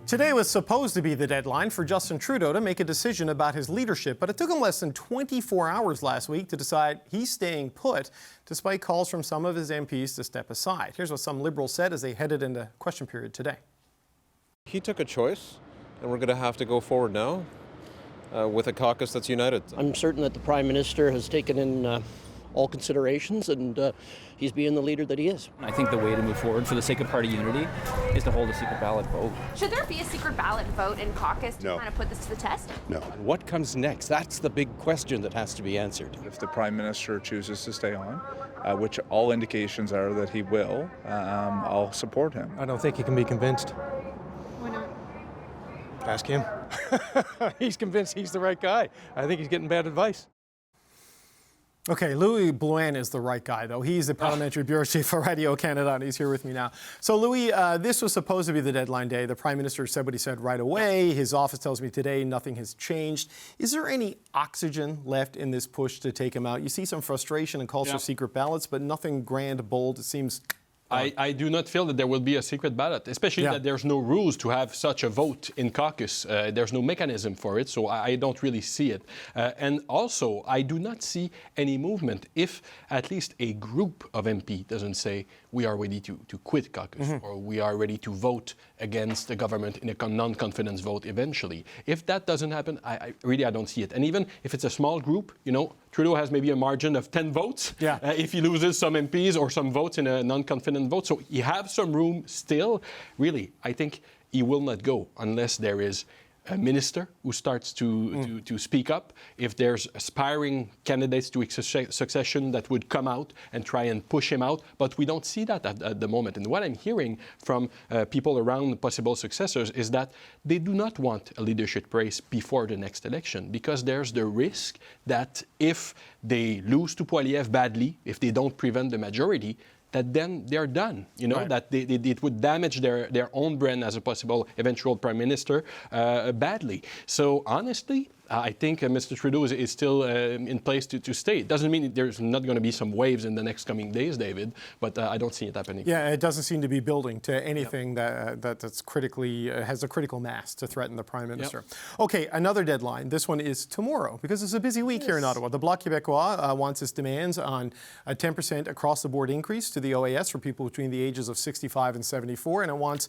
Today was supposed to be the deadline for Justin Trudeau to make a decision about his leadership, but it took him less than 24 hours last week to decide he's staying put, despite calls from some of his MPs to step aside. Here's what some Liberals said as they headed into question period today. He took a choice, and we're going to have to go forward now with a caucus that's united. I'm certain that the Prime Minister has taken in all considerations, and he's being the leader that he is. I think the way to move forward for the sake of party unity is to hold a secret ballot vote. Should there be a secret ballot vote in caucus to kind of put this to the test? No. What comes next? That's the big question that has to be answered. If the Prime Minister chooses to stay on, which all indications are that he will, I'll support him. I don't think he can be convinced. Why not? Ask him. He's convinced he's the right guy. I think he's getting bad advice. Okay, Louis Blouin is the right guy, though. He's the parliamentary bureau chief for Radio Canada, and he's here with me now. So, Louis, this was supposed to be the deadline day. The Prime Minister said what he said right away. His office tells me today nothing has changed. Is there any oxygen left in this push to take him out? You see some frustration and calls for secret ballots, but nothing grand, bold. It seems... I do not feel that there will be a secret ballot, especially that there's no rules to have such a vote in caucus. There's no mechanism for it, so I don't really see it. And also, I do not see any movement if at least a group of MP doesn't say we are ready to quit caucus or we are ready to vote against the government in a non-confidence vote eventually. If that doesn't happen, I don't see it. And even if it's a small group, you know, Trudeau has maybe a margin of 10 votes if he loses some MPs or some votes in a non-confidence vote. So he has some room still. Really, I think he will not go unless there is a minister who starts to speak up. If there's aspiring candidates to succession that would come out and try and push him out. But we don't see that at the moment. And what I'm hearing from people around possible successors is that they do not want a leadership race before the next election because there's the risk that if they lose to Poilievre badly, if they don't prevent the majority, that then they're done, you know, that it would damage their own brand as a possible eventual prime minister badly. So honestly, I think Mr. Trudeau is still in place to stay. It doesn't mean there's not going to be some waves in the next coming days, David, but I don't see it happening. Yeah, it doesn't seem to be building to anything that's critically, has a critical mass to threaten the Prime Minister. Okay, another deadline. This one is tomorrow, because it's a busy week here in Ottawa. The Bloc Québécois wants its demands on a 10% across-the-board increase to the OAS for people between the ages of 65 and 74, and it wants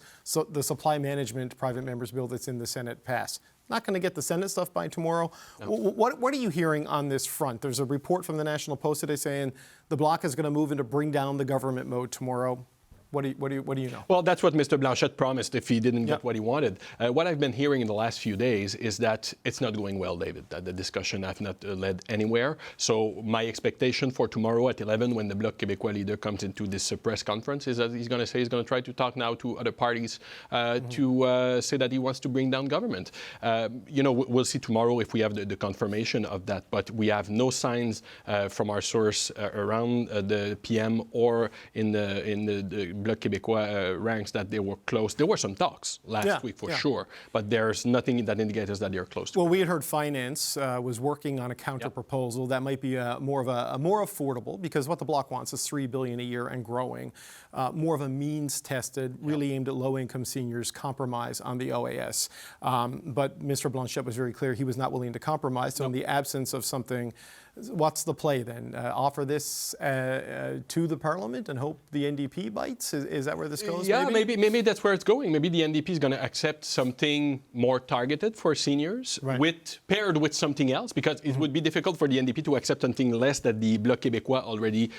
the supply management private members bill that's in the Senate passed. Not going to get the Senate stuff by tomorrow. No. What are you hearing on this front? There's a report from the National Post today saying the Bloc is going to move into bring down the government mode tomorrow. What do you know? Well, that's what Mr. Blanchette promised if he didn't get what he wanted. What I've been hearing in the last few days is that it's not going well, David, that the discussion has not led anywhere. So my expectation for tomorrow at 11 when the Bloc Québécois leader comes into this press conference is that he's going to try to talk now to other parties to say that he wants to bring down government. You know, we'll see tomorrow if we have the confirmation of that, but we have no signs from our source around the PM or in the Bloc Québécois ranks that they were close. There were some talks last week for sure, but there's nothing that indicates that they're close to. Well, we had heard Finance was working on a counter proposal that might be more affordable, because what the Bloc wants is $3 billion a year and growing. More of a means-tested, really aimed at low-income seniors compromise on the OAS. But Mr. Blanchette was very clear he was not willing to compromise. So in the absence of something, what's the play then? Offer this to the Parliament and hope the NDP bites? Is that where this goes? Yeah, maybe that's where it's going. Maybe the NDP is going to accept something more targeted for seniors, paired with something else, because it would be difficult for the NDP to accept something less that the Bloc Québécois already,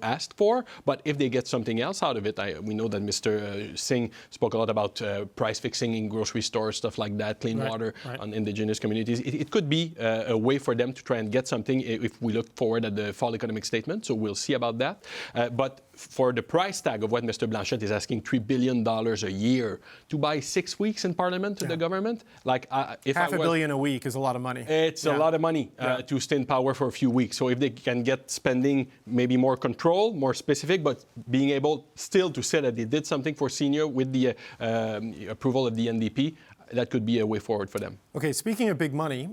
asked for. But if they get something else out of it, we know that Mr. Singh spoke a lot about price fixing in grocery stores, stuff like that, clean water on Indigenous communities. It could be a way for them to try and get something if we look forward at the fall economic statement, so we'll see about that. But for the price tag of what Mr. Blanchette is asking, $3 billion a year to buy 6 weeks in Parliament to the government, like if $500 million a week is a lot of money. It's a lot of money to stay in power for a few weeks. So if they can get spending maybe more control, more specific, but being able still to say that they did something for senior with the approval of the NDP, that could be a way forward for them. Okay, speaking of big money,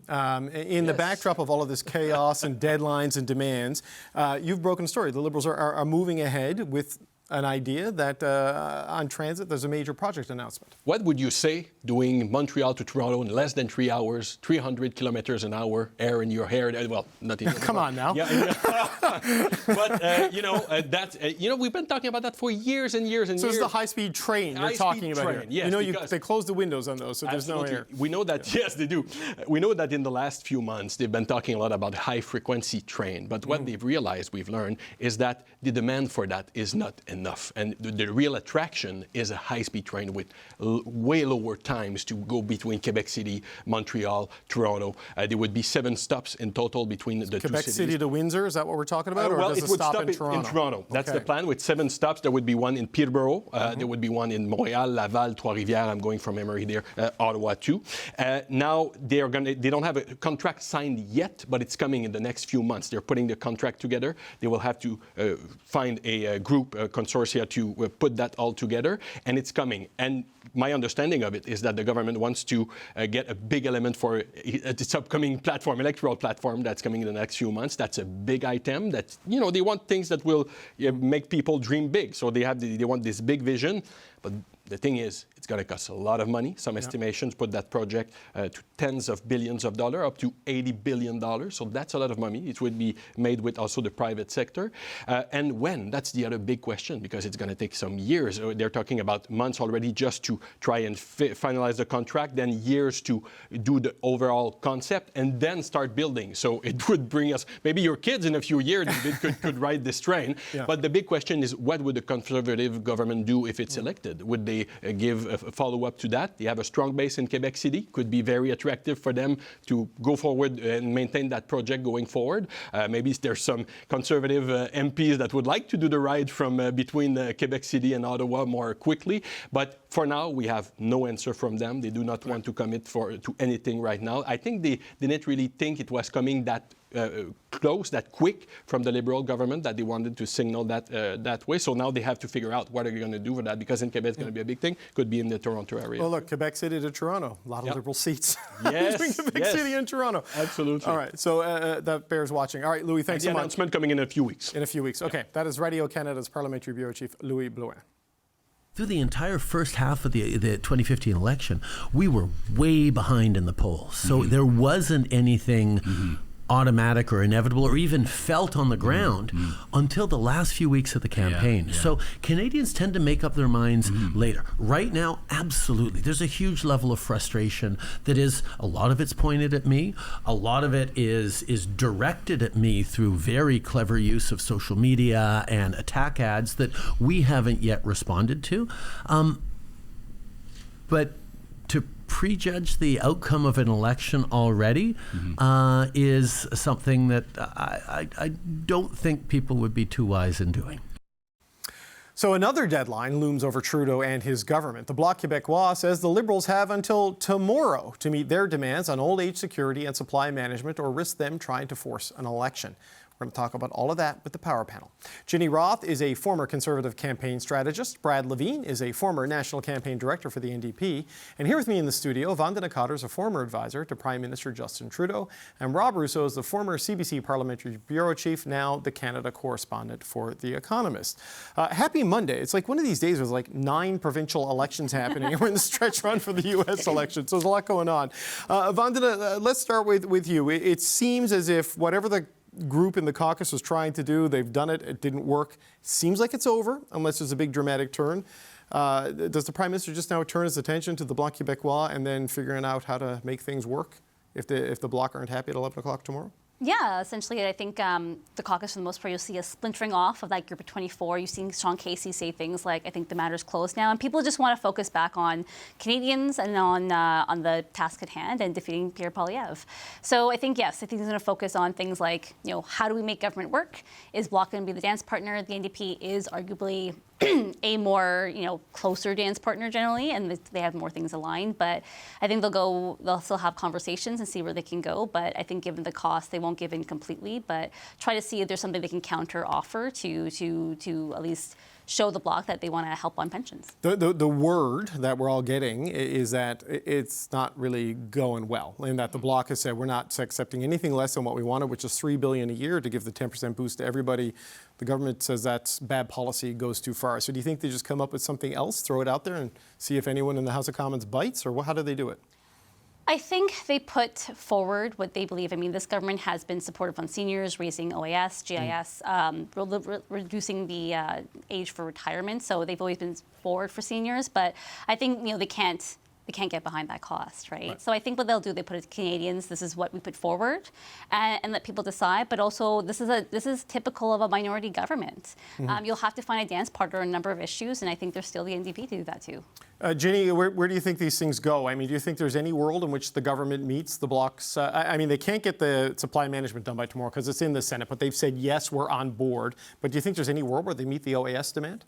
in the backdrop of all of this chaos and deadlines and demands, you've broken a story. The Liberals are moving ahead with an idea that on transit there's a major project announcement. What would you say doing Montreal to Toronto in less than 3 hours, 300 kilometers an hour, air in your hair? Well, not even. Come on now. Yeah. But, we've been talking about that for years and years and years. So it's the high-speed train you're talking about here. Yes, they close the windows on those, so there's no air. We know that, yes, they do. We know that in the last few months, they've been talking a lot about high-frequency train. But what they've realized, we've learned, is that the demand for that is not enough. And the real attraction is a high-speed train with way lower times to go between Quebec City, Montreal, Toronto. There would be 7 stops in total between the two cities. Quebec City to Windsor, is that what we're talking about? Or does it would stop in Toronto. That's the plan, with 7 stops. There would be one in Peterborough. There would be one in Montreal, Laval, Trois-Rivières. I'm going from memory there. Ottawa too. Now they don't have a contract signed yet, but it's coming in the next few months. They're putting the contract together. They will have to find a group, a consortia, to put that all together, and it's coming. And my understanding of it is that the government wants to get a big element for its upcoming electoral platform that's coming in the next few months. That's a big item. That they want things that will make people dream big. So they want this big vision, but the thing is, it's going to cost a lot of money. Some estimations put that project to tens of billions of dollars, up to $80 billion. So that's a lot of money. It would be made with also the private sector. And when? That's the other big question, because it's going to take some years. They're talking about months already just to try and finalize the contract, then years to do the overall concept, and then start building. So it would bring us, maybe your kids in a few years could ride this train. Yeah. But the big question is, what would the Conservative government do if it's elected? Would they give a follow-up to that? They have a strong base in Quebec City. Could be very attractive for them to go forward and maintain that project going forward. Maybe there's some Conservative MPs that would like to do the ride from between Quebec City and Ottawa more quickly. But for now, we have no answer from them. They do not want to commit to anything right now. I think they didn't really think it was coming that close, that quick from the Liberal government, that they wanted to signal that way. So now they have to figure out what are they going to do for that, because in Quebec it's going to be a big thing. Could be in the Toronto area. Well, look, Quebec City to Toronto, a lot of Liberal seats yes, between Quebec City and Toronto. Absolutely. All right, so that bears watching. All right, Louis, thanks so much. Announcement coming in a few weeks. In a few weeks. Okay, that is Radio Canada's Parliamentary Bureau Chief, Louis Blouin. Through the entire first half of the 2015 election, we were way behind in the polls. So there wasn't anything automatic or inevitable or even felt on the ground until the last few weeks of the campaign. So Canadians tend to make up their minds later. Right now, absolutely. There's a huge level of frustration that is, a lot of it's pointed at me. A lot of it is directed at me through very clever use of social media and attack ads that we haven't yet responded to. But to prejudge the outcome of an election already is something that I don't think people would be too wise in doing. So another deadline looms over Trudeau and his government. The Bloc Québécois says the Liberals have until tomorrow to meet their demands on old age security and supply management, or risk them trying to force an election. We're going to talk about all of that with the Power Panel. Ginny Roth is a former Conservative campaign strategist. Brad Levine is a former National Campaign Director for the NDP. And here with me in the studio, Vandana Cotter is a former advisor to Prime Minister Justin Trudeau. And Rob Rousseau is the former CBC Parliamentary Bureau Chief, now the Canada correspondent for The Economist. Happy Monday. It's like one of these days with like 9 provincial elections happening. We're in the stretch run for the U.S. election, so there's a lot going on. Vandana, let's start with you. It seems as if whatever the group in the caucus was trying to do, they've done it. It didn't work. Seems like it's over, unless there's a big dramatic turn. Does the Prime Minister just now turn his attention to the Bloc Québécois and then figuring out how to make things work if the Bloc aren't happy at 11 o'clock tomorrow? Yeah, essentially, I think the caucus, for the most part, you'll see a splintering off of that group of 24. You've seen Sean Casey say things like, I think the matter's closed now. And people just want to focus back on Canadians and on the task at hand and defeating Pierre Poilievre. So I think, yes, I think he's going to focus on things like, how do we make government work? Is Bloc going to be the dance partner? The NDP is arguably a more, closer dance partner generally, and they have more things aligned. But I think they'll still have conversations and see where they can go. But I think given the cost, they won't give in completely, but try to see if there's something they can counter offer to at least show the Bloc that they want to help on pensions. The word that we're all getting is that it's not really going well, and that the Bloc has said we're not accepting anything less than what we wanted, which is $3 billion a year to give the 10% boost to everybody. The government says that's bad policy, goes too far. So do you think they just come up with something else, throw it out there, and see if anyone in the House of Commons bites, or how do they do it? I think they put forward what they believe. I mean, this government has been supportive on seniors, raising OAS, GIS, reducing the age for retirement. So they've always been forward for seniors. But I think they can't get behind that cost, right? So I think what they'll do, they put it to Canadians. This is what we put forward, and let people decide. But also, this is typical of a minority government. You'll have to find a dance partner on a number of issues, and I think there's still the NDP to do that too. Ginny, where do you think these things go? I mean, do you think there's any world in which the government meets the Bloc's? I mean, they can't get the supply management done by tomorrow because it's in the Senate, but they've said, yes, we're on board. But do you think there's any world where they meet the OAS demand?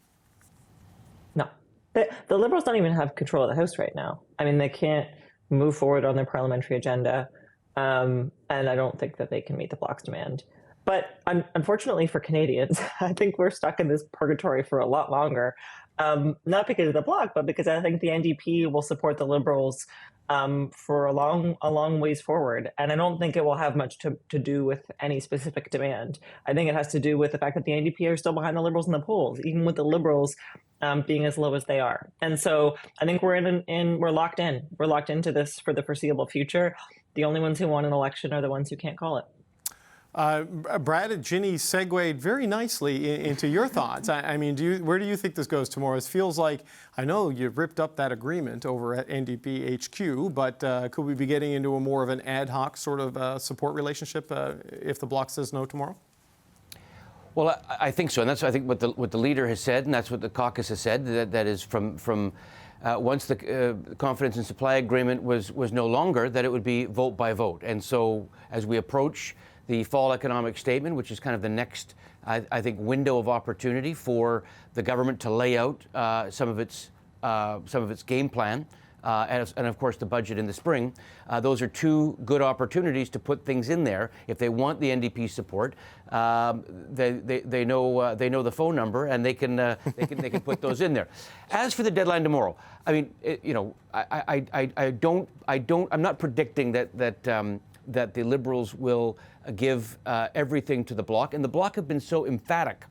No. The Liberals don't even have control of the House right now. I mean, they can't move forward on their parliamentary agenda, and I don't think that they can meet the Bloc's demand. But unfortunately for Canadians, I think we're stuck in this purgatory for a lot longer. Not because of the Bloc, but because I think the NDP will support the Liberals for a long ways forward. And I don't think it will have much to do with any specific demand. I think it has to do with the fact that the NDP are still behind the Liberals in the polls, even with the Liberals being as low as they are. And so I think we're locked in. We're locked into this for the foreseeable future. The only ones who want an election are the ones who can't call it. Brad and Ginny segued very nicely into your thoughts. I mean, where do you think this goes tomorrow? It feels like, I know you've ripped up that agreement over at NDP HQ, but could we be getting into a more of an ad hoc sort of support relationship if the Bloc says no tomorrow? Well, I think so, and that's I think what the leader has said, and that's what the caucus has said. That is from once the confidence and supply agreement was no longer, that it would be vote by vote. And so as we approach the fall economic statement, which is kind of the next, I think, window of opportunity for the government to lay out some of its game plan, and of course the budget in the spring. Those are two good opportunities to put things in there. If they want the NDP support, they know the phone number, and they can put those in there. As for the deadline tomorrow, I mean, I'm not predicting that the Liberals will give everything to the Bloc, and the Bloc have been so emphatic.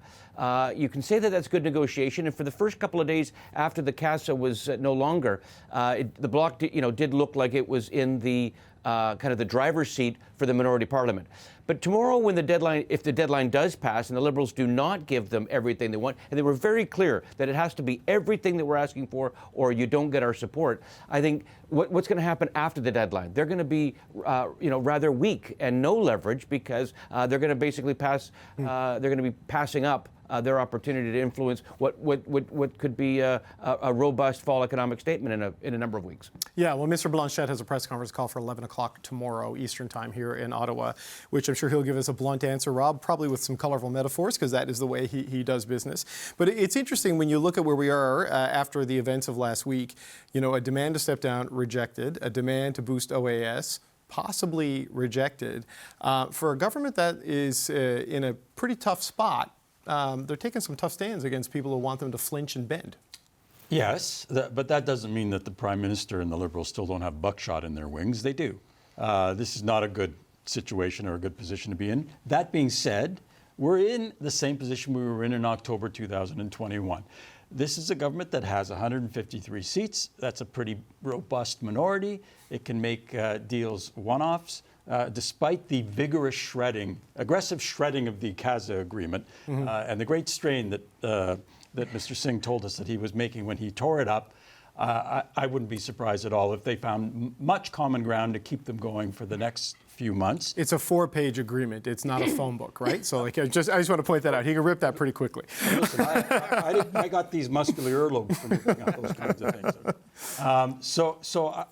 You can say that that's good negotiation, and for the first couple of days after the CASA was no longer, the Bloc did look like it was in the kind of the driver's seat for the minority parliament. But tomorrow, if the deadline does pass and the Liberals do not give them everything they want, and they were very clear that it has to be everything that we're asking for, or you don't get our support, I think what's going to happen after the deadline? They're going to be, rather weak and no leverage because they're going to basically they're going to be passing up their opportunity to influence what could be a robust fall economic statement in a number of weeks. Yeah, well, Mr. Blanchet has a press conference call for 11 o'clock tomorrow Eastern Time here in Ottawa, which I'm sure he'll give us a blunt answer, Rob, probably with some colorful metaphors, because that is the way he does business. But it's interesting when you look at where we are after the events of last week, a demand to step down, rejected, a demand to boost OAS, possibly rejected. For a government that is in a pretty tough spot, they're taking some tough stands against people who want them to flinch and bend. Yes, but that doesn't mean that the Prime Minister and the Liberals still don't have buckshot in their wings. They do. This is not a good situation or a good position to be in. That being said, we're in the same position we were in October 2021. This is a government that has 153 seats. That's a pretty robust minority. It can make deals one-offs. Despite the vigorous aggressive shredding of the CASA agreement, and the great strain that Mr. Singh told us that he was making when he tore it up, I wouldn't be surprised at all if they found much common ground to keep them going for the next few months. It's a 4-page agreement. It's not a phone book, right? So I just want to point that out. He can rip that pretty quickly. Listen, I got these muscular earlobes from looking at those kinds of things.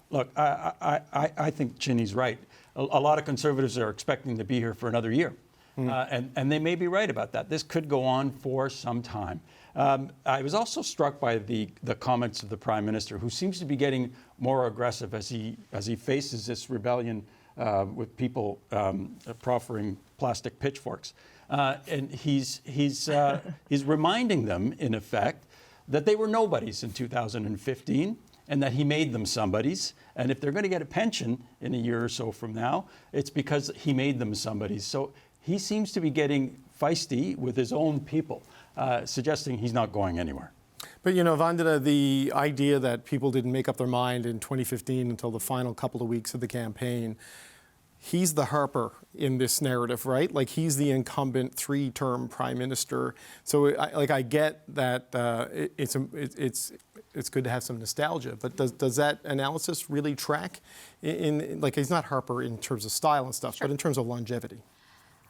Look, I think Ginny's right. A lot of Conservatives are expecting to be here for another year. And they may be right about that. This could go on for some time. I was also struck by the comments of the Prime Minister, who seems to be getting more aggressive as he faces this rebellion with people proffering plastic pitchforks. And he's reminding them, in effect, that they were nobodies in 2015 and that he made them somebodies. And if they're going to get a pension in a year or so from now, it's because he made them somebodies. So he seems to be getting feisty with his own people, suggesting he's not going anywhere. But, you know, Vandana, the idea that people didn't make up their mind in 2015 until the final couple of weeks of the campaign, he's the Harper in this narrative, right? Like, he's the incumbent three-term prime minister. So, I get that it's good to have some nostalgia, but does that analysis really track? Like, he's not Harper in terms of style and stuff, Sure. but in terms of longevity.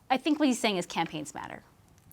I think what he's saying is campaigns matter.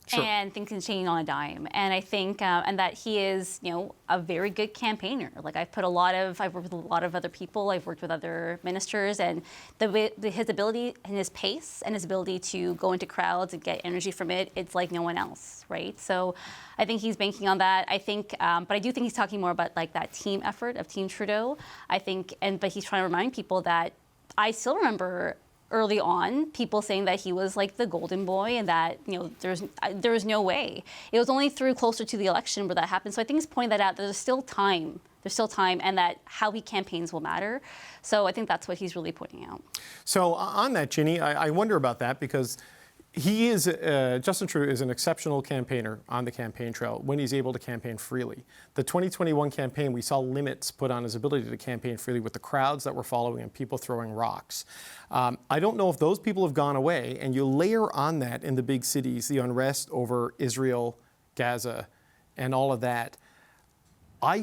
Sure. And things can change on a dime. And I think, and that he is, you know, a very good campaigner. Like, I've worked with a lot of other people. I've worked with other ministers, and his ability and his pace and his ability to go into crowds and get energy from it, it's like no one else, right? So I think he's banking on that. I think, but I do think he's talking more about like that team effort of Team Trudeau. I think, but he's trying to remind people that I still remember early on, people saying that he was like the golden boy and that, you know, there was no way. It was only through closer to the election where that happened. So I think he's pointing that out. There's still time, and that how he campaigns will matter. So I think that's what he's really pointing out. So on that, Ginny, I wonder about that because he is, Justin Trudeau is an exceptional campaigner on the campaign trail when he's able to campaign freely. The 2021 campaign, we saw limits put on his ability to campaign freely with the crowds that were following and people throwing rocks. I don't know if those people have gone away, and you layer on that in the big cities, the unrest over Israel, Gaza, and all of that. I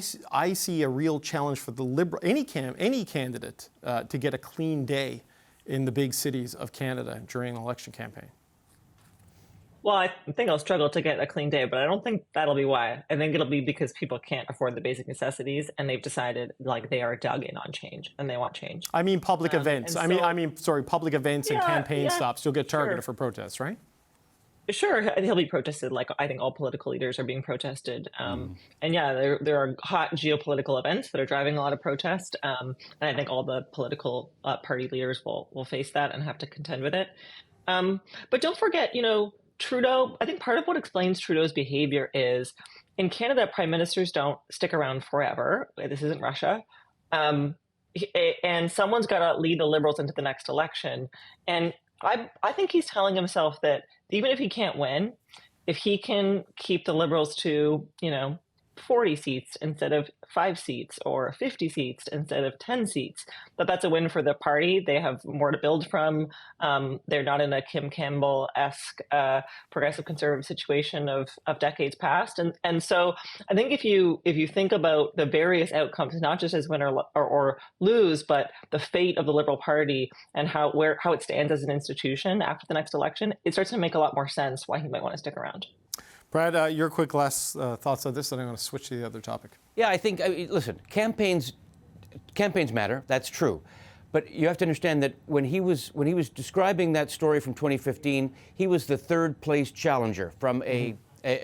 see a real challenge for the Liberal, any candidate to get a clean day in the big cities of Canada during an election campaign. Well, I think I'll struggle to get a clean day, but I don't think that'll be why. I think it'll be because people can't afford the basic necessities, and they've decided like they are dug in on change, and they want change. I mean public events. Public events and campaign stops. You'll get targeted for protests, right? Sure, he'll be protested. Like I think all political leaders are being protested, and yeah, there are hot geopolitical events that are driving a lot of protest, and I think all the political party leaders will face that and have to contend with it. But don't forget, you know, Trudeau, I think part of what explains Trudeau's behavior is in Canada, prime ministers don't stick around forever. This isn't Russia. And someone's got to lead the Liberals into the next election. And I think he's telling himself that even if he can't win, if he can keep the Liberals to, you know, 40 seats instead of 5 seats or 50 seats instead of 10 seats, that's a win for the party. They have more to build from. They're not in a Kim Campbell-esque progressive conservative situation of decades past. And so I think if you think about the various outcomes, not just as win or lose, but the fate of the Liberal Party and how it stands as an institution after the next election, it starts to make a lot more sense why he might want to stick around. Brad, your quick last thoughts on this, and I'm going to switch to the other topic. Yeah, I think, listen, campaigns matter. That's true. But you have to understand that when he was describing that story from 2015, he was the third place challenger from a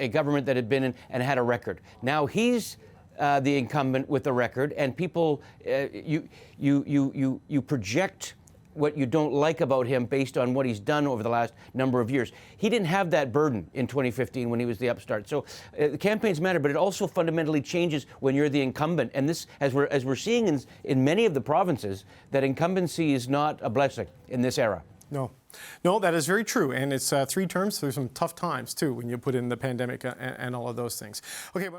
government that had been in and had a record. Now he's the incumbent with a record, and people, you project what you don't like about him based on what he's done over the last number of years. He didn't have that burden in 2015 when he was the upstart. So campaigns matter, but it also fundamentally changes when you're the incumbent. And this, as we're seeing in many of the provinces, that incumbency is not a blessing in this era. No, that is very true. And it's 3 terms. There's some tough times, too, when you put in the pandemic and all of those things. Okay.